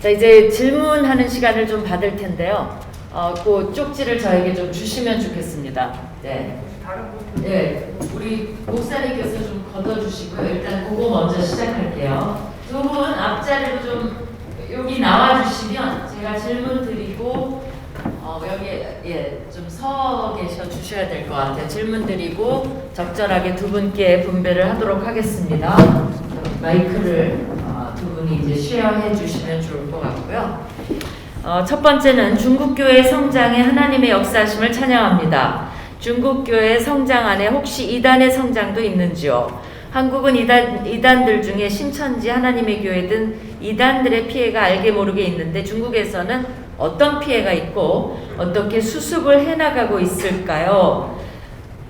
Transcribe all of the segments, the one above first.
자, 이제 질문하는 시간을 좀 받을 텐데요. 그 쪽지를 저에게 좀 주시면 좋겠습니다. 네. 네, 우리 목사님께서 좀 걷어주시고요. 일단 그거 먼저 시작할게요. 두 분 앞자리로 좀 여기 나와주시면 제가 질문 드리고 여기 좀 서 계셔 주셔야 될 것 같아요. 질문 드리고 적절하게 두 분께 분배를 하도록 하겠습니다. 마이크를 두 분이 이제 쉐어해 주시면 좋을 것 같고요. 첫 번째는 중국교회 성장에 하나님의 역사하심을 찬양합니다. 중국교회 성장 안에 혹시 이단의 성장도 있는지요? 한국은 이단들 중에 신천지 하나님의 교회 등 이단들의 피해가 알게 모르게 있는데 중국에서는 어떤 피해가 있고 어떻게 수습을 해나가고 있을까요?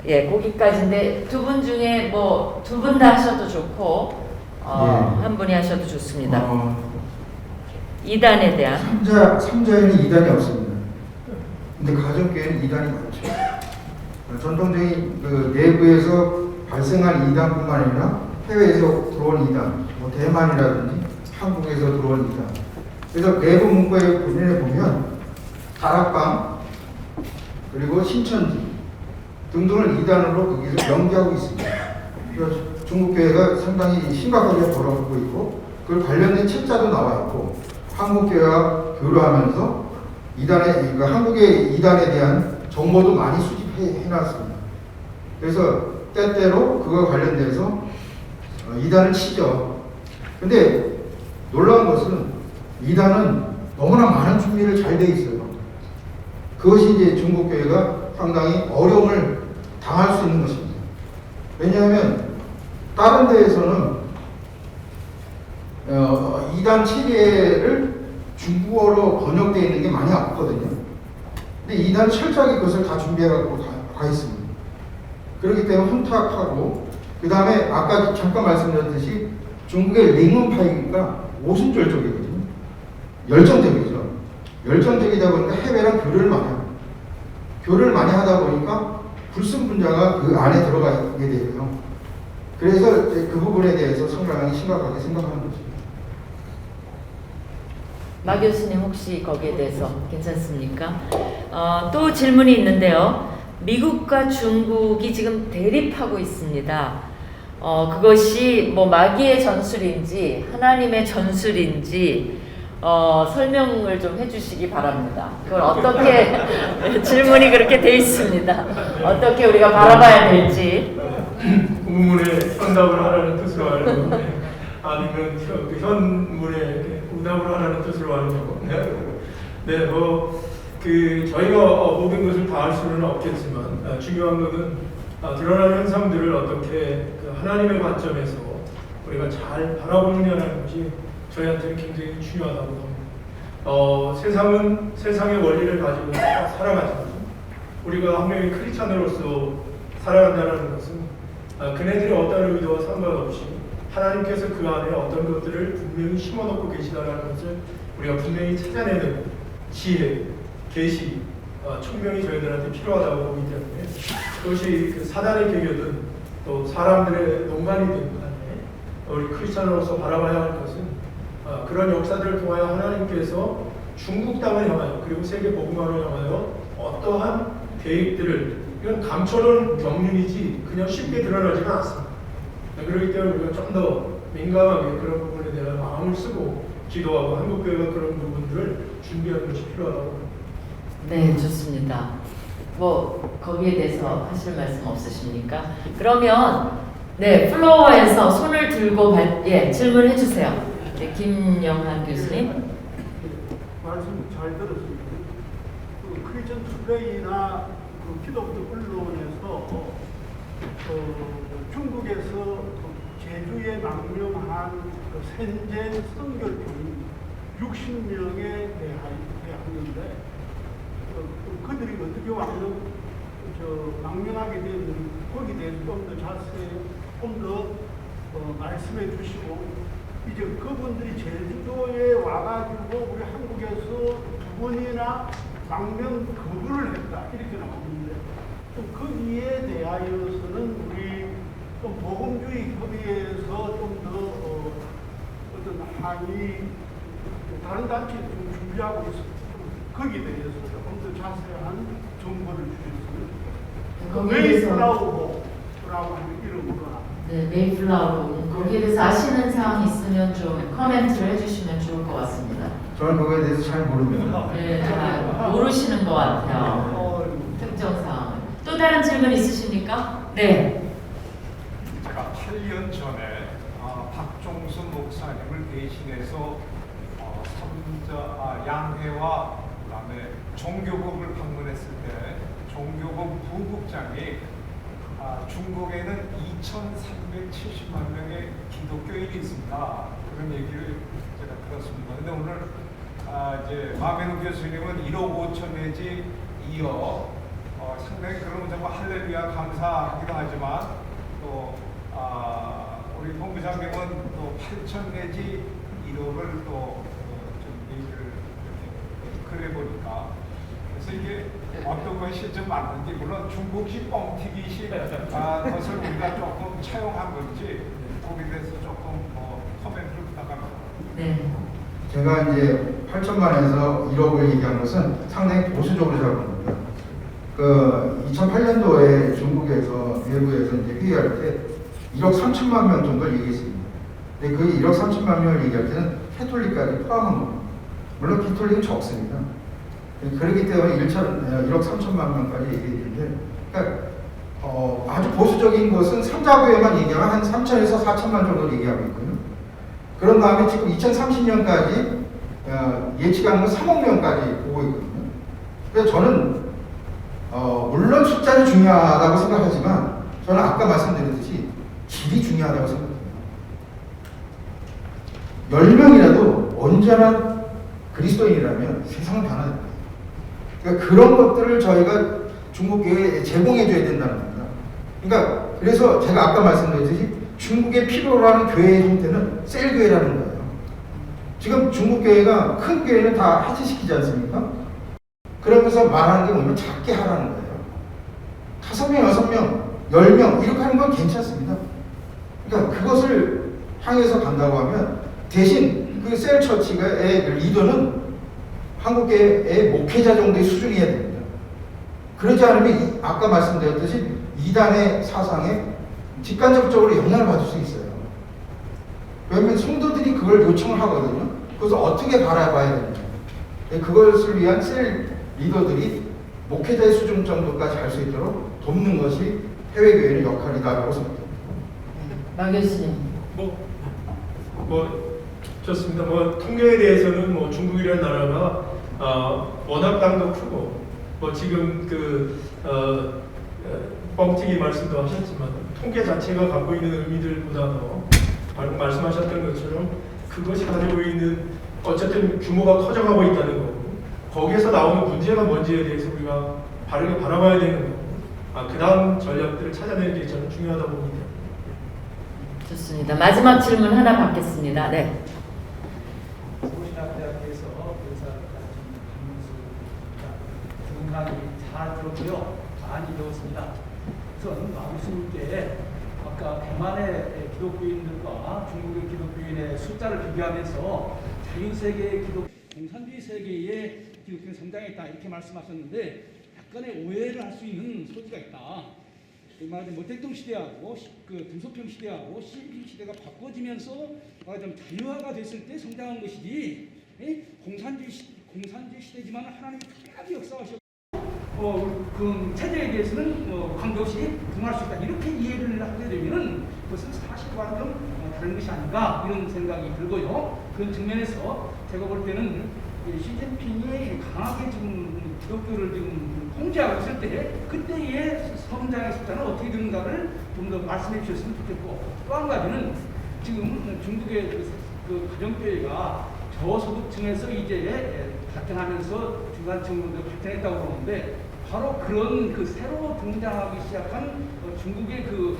예, 거기까지인데 두 분 중에 뭐 두 분 다 하셔도 좋고 한 분이 하셔도 좋습니다. 이단에 대한 삼자에는 이단이 없습니다. 근데 가정교회는 이단이 많죠. 전통적인 그 내부에서 발생한 이단뿐만 아니라 해외에서 들어온 이단, 뭐 대만이라든지 한국에서 들어온 이단. 그래서 내부 문구에 보면 다락방 그리고 신천지 등등을 이단으로 거기서 명기하고 있습니다. 그래서 중국교회가 상당히 심각하게 벌어지고 있고 그 관련된 책자도 나와 있고 한국교회와 교류하면서 한국의 이단에 대한 정보도 많이 수집해놨습니다. 그래서 때때로 그거 관련돼서 이단을 치죠. 근데 놀라운 것은 이단은 너무나 많은 준비를 잘 돼 있어요. 그것이 이제 중국교회가 상당히 어려움을 당할 수 있는 것입니다. 왜냐하면 다른 데에서는 이단 체계를 중국어로 번역되어 있는 게 많이 없거든요. 근데 이단 철저하게 그것을 다 준비해갖고 가 있습니다. 그렇기 때문에 혼탁하고, 그 다음에 아까 잠깐 말씀드렸듯이 중국의 링은파이가 오순절적이거든요. 열정적이죠. 열정적이다 보니까 해외랑 교류를 많이 합니다. 교류를 많이 하다 보니까 불순분자가 그 안에 들어가게 되고요. 그래서 그 부분에 대해서 상당히 심각하게 생각하는 거죠. 마 교수님 혹시 거기에 대해서 괜찮습니까? 또 질문이 있는데요. 미국과 중국이 지금 대립하고 있습니다. 그것이 뭐 마귀의 전술인지 하나님의 전술인지 설명을 좀 해주시기 바랍니다. 그걸 어떻게 질문이 그렇게 돼 있습니다. 어떻게 우리가 바라봐야 될지. 우문에 응답을 하라는 뜻으로 알고 아니면 그 현문에 응답을 하라는 뜻으로 알고 네, 저희가 모든 것을 다 할 수는 없겠지만 중요한 것은 드러나는 현상들을 어떻게 그 하나님의 관점에서 우리가 잘 바라보느냐는 것이 저희한테는 굉장히 중요하다고 합니다. 세상은 세상의 원리를 가지고 살아가지만 우리가 한 명의 크리스찬으로서 살아간다는 것은 그네들의 어떤 의도와 상관없이 하나님께서 그 안에 어떤 것들을 분명히 심어놓고 계시다는 것을 우리가 분명히 찾아내는 지혜, 계시, 총명이 저희들한테 필요하다고 보기 때문에 그것이 그 사단의 계교든 또 사람들의 농간이든 간에 우리 크리스찬으로서 바라봐야 할 것은 그런 역사들을 통하여 하나님께서 중국 땅을 향하여 그리고 세계 복음화를 향하여 어떠한 계획들을 이건 감춰놓은 경륜이지 그냥 쉽게 드러나지는 않습니다. 그렇기 때문에 우리가 좀 더 민감하게 그런 부분에 대한 마음을 쓰고 기도하고 한국교회가 그런 부분들을 준비하는 것이 필요하다고 합니다. 네, 좋습니다. 뭐 거기에 대해서 하실 말씀 없으십니까? 그러면 네, 플로어에서 손을 들고 질문해 주세요. 네, 김영한 교수님. 말씀 잘 들었습니다. 그 크리스천 투데이나 그 기독교 언론에서 중국에서 제주에 망명한 그 senzen 선결교인 60명에 대하였는데 그들이 어떻게 망명하게 됐는지 거기에 대해서 좀 더 자세히 좀 더 말씀해 주시고 이제 그분들이 제주도에 와가지고 우리 한국에서 2번이나 망명 거부를 했다 이렇게 나오는데 좀 거기에 대하여서는 우리 좀 복음주의 협의회에서 좀 더 어떤 항의 다른 단체 좀 준비하고 있어요. 거기에 대해서 조금 더 자세한 정보를 주셨으면 거기에 대해서 메이플라워라고 하는 이름으로 네, 메이플라워 거기에 대해서 아시는 사항 있으면 좀 코멘트를 해주시면 좋을 것 같습니다. 저는 그거에 대해서 잘 모릅니다. 네, 잘 모르시는 것 같아요. 특정 사항을. 또 다른 질문 있으십니까? 네. 제가 8년 전에 박종수 목사님을 대신해서 양해와 그다음에 종교국을 방문했을 때 종교국 부국장이 중국에는 2,370만 명의 기독교인이 있습니다. 그런 얘기를 제가 들었습니다. 근데 오늘 이제 마메노 교수님은 1억 5천 내지 2억 상당히 그러면 정말 할렐루야 감사하기도 하지만 또 우리 본부장님은 또 8천 내지 1억을 또 좀 얘기를 이렇게 그래 보니까 그래서 이게 어떤 것이 좀 맞는지 물론 중국식 뻥튀기식 것을 우리가 조금 차용한 건지 거기에 대해서 조금 코멘트를 부탁합니다. 네. 제가 이제 8천만에서 1억을 얘기한 것은 상당히 보수적으로 잡은 겁니다. 그 2008년도에 중국에서 외부에서 이제 회의할 때 1억 3천만 명 정도를 얘기했습니다. 근데 그 1억 3천만 명을 얘기할 때는 캐톨릭까지 포함한 겁니다. 물론 캐톨릭은 적습니다. 그렇기 때문에 1억 3천만 명까지 얘기했는데, 그러니까 아주 보수적인 것은 삼자교회만 얘기하면 한 3천에서 4천만 정도 얘기하고 있거든요. 그런 다음에 지금 2030년까지 예측하는 건 3억 명까지 보고 있거든요. 그래서 저는 물론 숫자는 중요하다고 생각하지만 저는 아까 말씀드렸듯이 질이 중요하다고 생각합니다. 10명이라도 언제나 그리스도인이라면 세상은 변화됩니다. 그러니까 그런 것들을 저희가 중국교회에 제공해줘야 된다는 겁니다. 그러니까 그래서 제가 아까 말씀드렸듯이 중국에 필요로 하는 교회의 형태는 셀교회라는 거예요. 지금 중국교회가 큰 교회는 다 해체시키지 않습니까? 그러면서 말하는 게 뭐냐면 작게 하라는 거예요. 5명, 6명, 10명 이렇게 하는 건 괜찮습니다. 그러니까 그것을 향해서 간다고 하면 대신 그 셀처치의 리더는 한국의 목회자 정도의 수준이어야 됩니다. 그러지 않으면 아까 말씀드렸듯이 이단의 사상에 직간접적으로 영향을 받을 수 있어요. 왜냐하면 성도들이 그걸 요청을 하거든요. 그래서 어떻게 바라봐야 됩니다. 그것을 위한 셀 리더들이 목회자의 수준 정도까지 할 수 있도록 돕는 것이 해외교회의 역할이다라고 생각합니다. 마 교수님. 좋습니다. 통계에 대해서는 중국이라는 나라가 워낙 땅도 크고 지금 뻥튀기 말씀도 하셨지만 통계 자체가 갖고 있는 의미들보다도 방금 말씀하셨던 것처럼 그것이 가지고 있는 어쨌든 규모가 커져가고 있다는 거고 거기에서 나오는 문제가 뭔지에 대해서 우리가 바르게 바라봐야 되는 거고 그 다음 전략들을 찾아내는 게 저는 중요하다고 봅니다. 좋습니다. 마지막 질문 하나 받겠습니다. 네. 서울신학대학교에서 의사를 가르치는 강문수입니다. 강의 잘 들었고요. 많이 배웠습니다. 우선 마 교수님께 아까 대만의 기독교인들과 중국의 기독교인의 숫자를 비교하면서 자유세계의 공산주의 세계의 기독교는 성장했다 이렇게 말씀하셨는데 약간의 오해를 할 수 있는 소지가 있다. 말하자면 모택동 시대하고 등소평 시대하고 시진핑 시대가 바꿔지면서 말하자면 자유화가 됐을 때 성장한 것이지 공산주의 시대지만 하나님이 특별하게 역사하셨고 그 체제에 대해서는 관계없이 등할 수 있다 이렇게 이해를 하게 되면은 그것은 사실과는 좀 다른 것이 아닌가 이런 생각이 들고요. 그런 측면에서 제가 볼 때는 시진핑이 강하게 지금 기독교를 지금 통제하고 있을 때 그때의 성장의 숫자는 어떻게 되는가를 좀 더 말씀해 주셨으면 좋겠고 또 한 가지는 지금 중국의 그 가정교회가 저소득층에서 이제 발전하면서 중간층으로 발전했다고 그러는데 바로 그런 그 새로 등장하기 시작한 중국의 그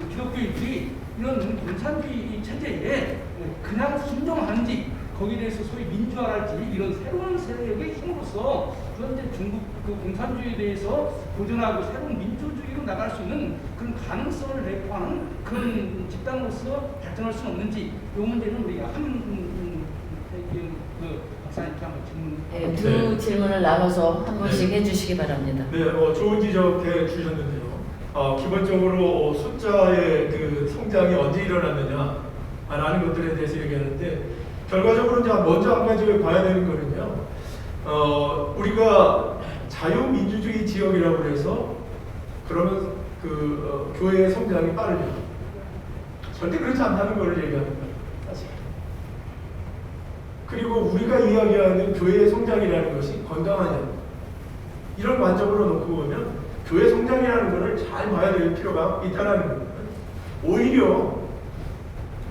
기독교인들이 이런 공산주의 체제에 그냥 순종하는지 거기에 대해서 소위 민주화랄지 이런 새로운 세력의 힘으로써 현재 중국 그 공산주의에 대해서 도전하고 새로운 민주주의로 나갈 수 있는 그런 가능성을 내포하는 그런 집단으로서 발전할 수는 없는지 이 문제는 우리가 예, 두 네. 질문을 나눠서 한 분씩 해주시기 바랍니다. 네, 좋은 지적해 주셨는데요. 기본적으로 숫자의 그 성장이 언제 일어났느냐라는 것들에 대해서 얘기하는데 결과적으로 이제 먼저 한 가지 봐야 되는 거는요. 우리가 자유민주주의 지역이라고 해서 그러면 교회의 성장이 빠르냐? 절대 그렇지 않다는 걸 얘기하는 거예요. 사실. 그리고 우리가 이야기하는 교회의 성장이라는 것이 건강하냐? 이런 관점으로 놓고 보면 교회 성장이라는 것을 잘 봐야 될 필요가 있다는 겁니다. 오히려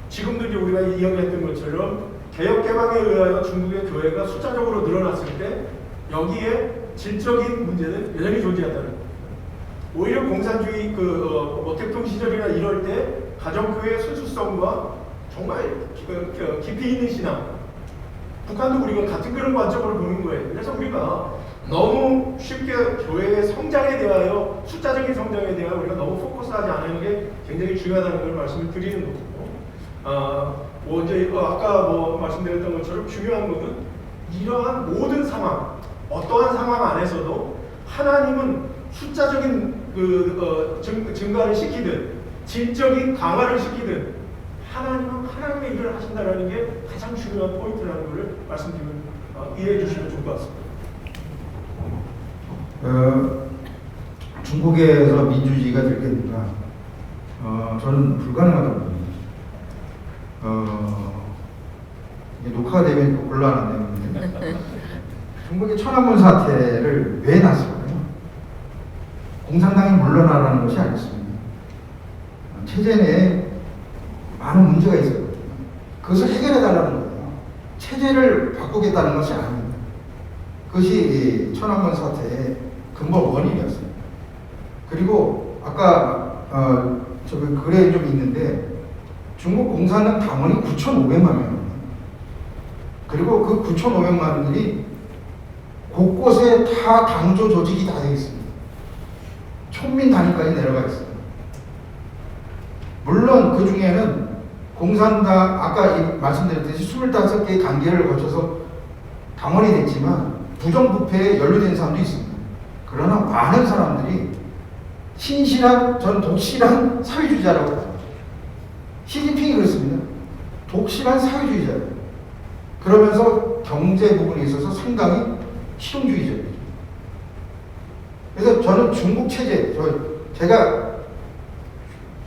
지금도 이제 우리가 이야기했던 것처럼 개혁 개방에 의하여 중국의 교회가 숫자적으로 늘어났을 때 여기에 질적인 문제는 여전히 존재한다는 겁니다. 오히려 공산주의 모택동 시절이나 이럴 때 가정교회의 순수성과 정말 깊이 있는 신앙, 북한도 우리가 같은 그런 관점을 보는 거예요. 그래서 우리가 너무 쉽게 교회의 성장에 대하여 숫자적인 성장에 대하여 우리가 너무 포커스하지 않는 게 굉장히 중요하다는 걸 말씀을 드리는 거고, 이제 아까 말씀드렸던 것처럼 중요한 것은 이러한 모든 상황, 어떠한 상황 안에서도 하나님은 숫자적인 증가를 시키든 질적인 강화를 시키든 하나님은 하나님의 일을 하신다는 게 가장 중요한 포인트라는 것을 말씀드리면 이해해 주시면 좋을 것 같습니다. 중국에서 민주주의가 되겠는가? 저는 불가능하다고 봅니다. 이게 녹화가 되면 또 곤란한 내용인데 중국의 천안문 사태를 왜 났을까요? 공산당이 물러나라는 것이 아니었습니다. 체제 내에 많은 문제가 있었거든요. 그것을 해결해달라는 거예요. 체제를 바꾸겠다는 것이 아닙니다. 그것이 천안문 사태의 근본 원인이었습니다. 그리고 아까 저기 글에 좀 있는데 중국 공산당 당원이 9,500만 명입니다. 그리고 그 9,500만들이 곳곳에 다 당조 조직이 다 되어 있습니다. 촌민 단위까지 내려가 있습니다. 물론 그 중에는 공산당 아까 말씀드렸듯이 25개의 단계를 거쳐서 당원이 됐지만 부정부패에 연루된 사람도 있습니다. 그러나 많은 사람들이 신실한, 전 독실한 사회주의자라고 합니다. 시진핑이 그렇습니다. 독실한 사회주의자예요. 그러면서 경제 부분에 있어서 상당히 실용주의자예요. 그래서 저는 중국 체제, 제가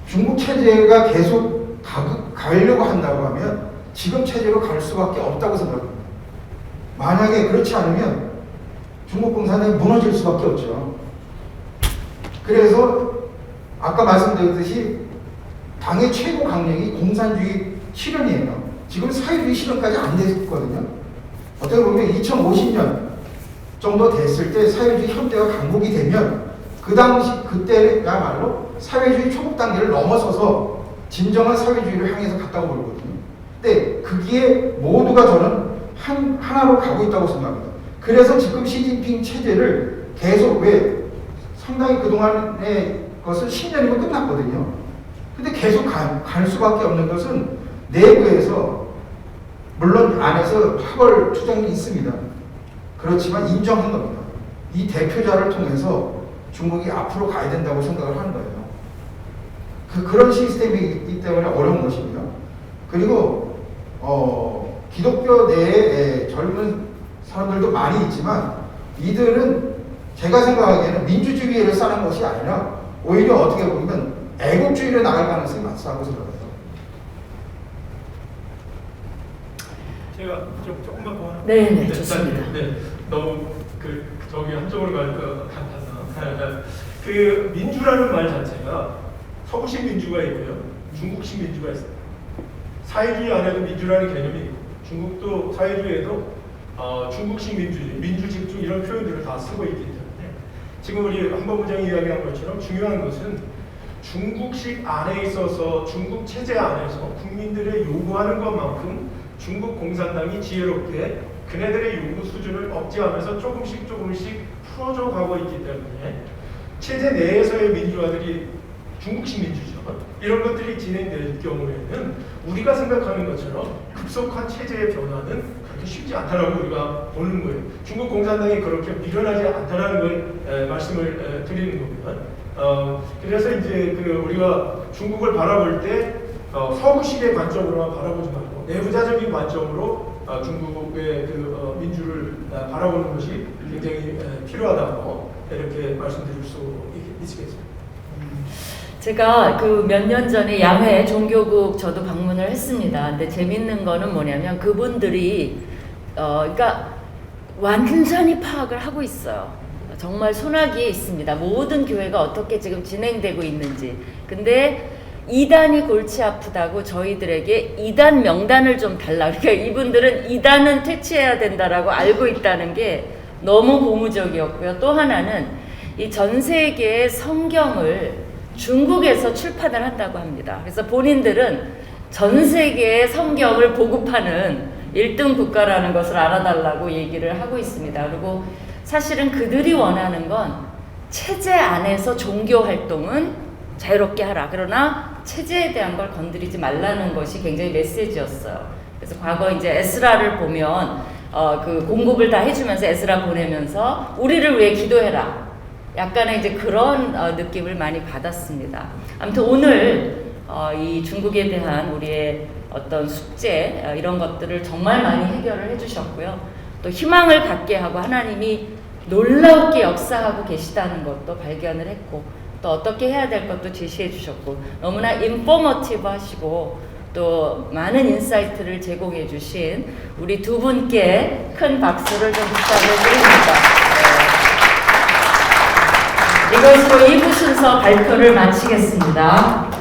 중국 체제가 계속 가려고 한다고 하면 지금 체제로 갈 수밖에 없다고 생각합니다. 만약에 그렇지 않으면 중국 공산당이 무너질 수밖에 없죠. 그래서 아까 말씀드렸듯이 당의 최고 강령이 공산주의 실현이에요. 지금 사회주의 실현까지 안 됐거든요. 어떻게 보면 2050년 정도 됐을 때 사회주의 현대가 강국이 되면 그 당시 그때야말로 사회주의 초급 단계를 넘어서서 진정한 사회주의를 향해서 갔다고 보거든요. 근데 그게 모두가 저는 하나로 가고 있다고 생각합니다. 그래서 지금 시진핑 체제를 계속 왜 상당히 그동안의 것을 10년이면 끝났거든요. 근데 계속 갈 수밖에 없는 것은 내부에서 물론 안에서 파벌 투쟁이 있습니다. 그렇지만 인정한 겁니다. 이 대표자를 통해서 중국이 앞으로 가야 된다고 생각을 하는 거예요. 그런 시스템이 있기 때문에 어려운 것이고요. 그리고 기독교 내에 젊은 사람들도 많이 있지만 이들은 제가 생각하기에는 민주주의를 쌓는 것이 아니라 오히려 어떻게 보면 애국주의로 나갈 가능성이 많다고 생각합니다. 제가 조금만 더 하나. 네, 좋습니다. 네, 너무 저기 한쪽으로 갈 것 같아서 그 민주라는 말 자체가 서구식 민주가 있고요, 중국식 민주가 있습니다. 사회주의 안에도 민주라는 개념이 있고 중국도 사회주의에도 중국식 민주주의, 민주집중 이런 표현들을 다 쓰고 있기 때문에 지금 우리 한번 부장이 이야기한 것처럼 중요한 것은 중국식 안에 있어서 중국 체제 안에서 국민들의 요구하는 것만큼 중국 공산당이 지혜롭게 그네들의 요구 수준을 억제하면서 조금씩 풀어져 가고 있기 때문에 체제 내에서의 민주화들이 중국식 민주죠. 이런 것들이 진행될 경우에는 우리가 생각하는 것처럼 급속한 체제의 변화는 그렇게 그렇게 쉽지 않다라고 우리가 보는 거예요. 중국 공산당이 그렇게 미련하지 않다라는 걸 말씀을 드리는 겁니다. 그래서 이제 우리가 중국을 바라볼 때 서구식의 관점으로만 바라보지 말고 내부자적인 관점으로 중국의 민주를 바라보는 것이 굉장히 필요하다고 이렇게 말씀드릴 수 있겠습니다. 제가 몇 년 전에 야훼 종교국 저도 방문을 했습니다. 근데 재밌는 거는 뭐냐면 그분들이 그러니까 완전히 파악을 하고 있어요. 정말 소나기에 있습니다. 모든 교회가 어떻게 지금 진행되고 있는지. 근데 이단이 골치 아프다고 저희들에게 이단 명단을 좀 달라. 그러니까 이분들은 이단은 퇴치해야 된다라고 알고 있다는 게 너무 고무적이었고요. 또 하나는 이 전 세계의 성경을 중국에서 출판을 한다고 합니다. 그래서 본인들은 전 세계의 성경을 보급하는 1등 국가라는 것을 알아달라고 얘기를 하고 있습니다. 그리고 사실은 그들이 원하는 건 체제 안에서 종교 활동은 자유롭게 하라. 그러나 체제에 대한 걸 건드리지 말라는 것이 굉장히 메시지였어요. 그래서 과거 이제 에스라를 보면 그 공급을 다 해주면서 에스라 보내면서 우리를 위해 기도해라. 약간의 이제 그런 느낌을 많이 받았습니다. 아무튼 오늘 이 중국에 대한 우리의 어떤 숙제 이런 것들을 정말 많이 해결을 해주셨고요. 또 희망을 갖게 하고 하나님이 놀랍게 역사하고 계시다는 것도 발견을 했고 또 어떻게 해야 될 것도 제시해 주셨고 너무나 인포머티브 하시고 또 많은 인사이트를 제공해 주신 우리 두 분께 큰 박수를 좀 부탁을 드립니다. 이것으로 2부 순서 발표를 마치겠습니다.